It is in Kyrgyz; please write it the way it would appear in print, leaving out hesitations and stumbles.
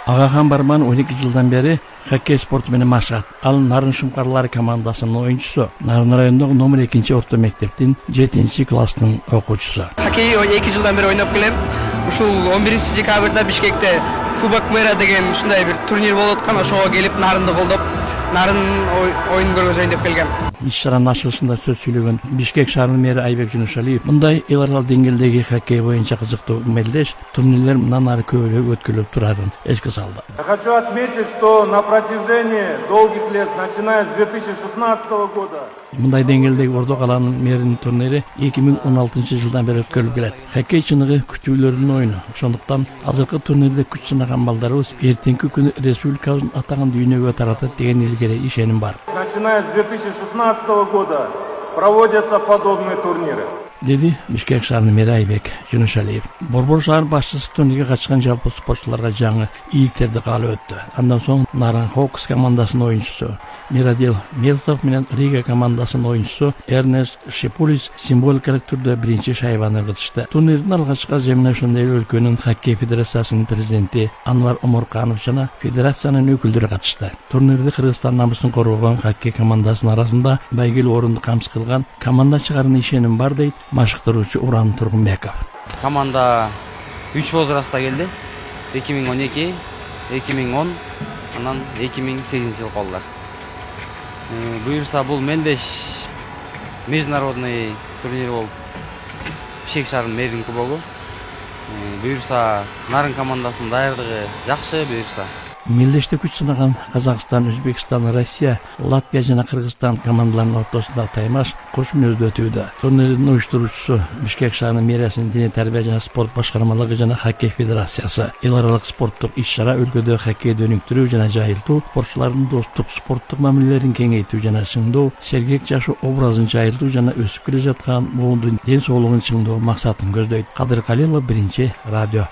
Agaхан Барман 12 жылдан бeri хоккей спорту менен машыгат. Ал Нарын Шумкарлары командасынын оюнчусу, Нарын районундагы номер 2 орто мектептин 7 класстын окуучусу. Хоккей 2 жылдан бери ойноп келем. Ушул 11 декабрда Бишкекте Кубок мэра деген ушундай бир турнир болуп аткан, ошого келип Нарынды колдоп, Нарын оюн көргөзөйүн деп келгем. Иш-чаранын ачылышында сөз сүйлөгөн Бишкек шаарынын мэри Айбек Жунушалиев мындай эл аралык деңгээлдеги хоккей боюнча кызыктуу мелдеш турнирлер мындан ары көбүрөөк өткөрүлүп турарын эске салды. Хочу отметить, что на протяжении долгих лет, начиная с 2016 года, мындай деңгээлдеги Ордо калаанын мэринин турнири 2016 жылдан бери өткөрүлүп келет. Хоккей чыныгы күтүүлөрдүн оюну. Ошондуктан азыркы турнирде күч сынаган балдарыбыз эртеңки күнү республикабыздын атаган дүйнөгө таратат деген илгери ишеним бар. Начиная с 2016 года проводятся подобные турниры. Dedi Бишкек шаарынын мэри Айбек Жунушалиев. Борбор шаар башчысы турнирге катышкан жалпы спортчуларга жаңы ийгиликтерди каалап өттү. Андан соң Нарын Хокс командасынын оюнчусу Мирадил Мелсов менен Рига командасынын оюнчусу Эрнест Шипулис символикалык түрдө биринчи шайбаны ыргытышты. Турнирдин алгачкы земине ошондой өлкөнүн хоккей федерациясынын президенти Анвар Омурканов жана федерациянын өкүлдөрү катышты. Турнирде Кыргызстан намысын коргогон хоккей командасынын арасында байгелүү орунду камсыз кылган команда чыгарына ишеним бар дейт машыктыруучу Уран Тургунбеков. Команда 3 возраста келди. 2012, 2010, анан 2008 жыл колдор. Буюрса бул мелдеш международный турнир болуп, Бишкек шаарынын мэринин кубогу. Буюрса Нарын командасынын даярдыгы жакшы, буюрса. Мелдеште күч сынаган Казакстан, Өзбекстан, Россия, Латвия жана Кыргызстан командаларынын ортосунда таймаш куш мүнөздө өтүүдө. Турнирдин уюштуруучусу Бишкек шаарынын мэриясынын диний тарбия жана спорт башкармалыгы жана хоккей федерациясы. Эл аралык спорттук иш-чара өлкөдө хоккейди өнүктүрүү жана жайылтуу, спортчулардын достук спорттук мамилелерин кеңейтүү жана чыңдоо, сергек жашоо образын жайылтуу жана өсүп келе жаткан буунун ден соолугун чыңдоо максатын көздөйт. Кадыр Калилов, Биринчи радио.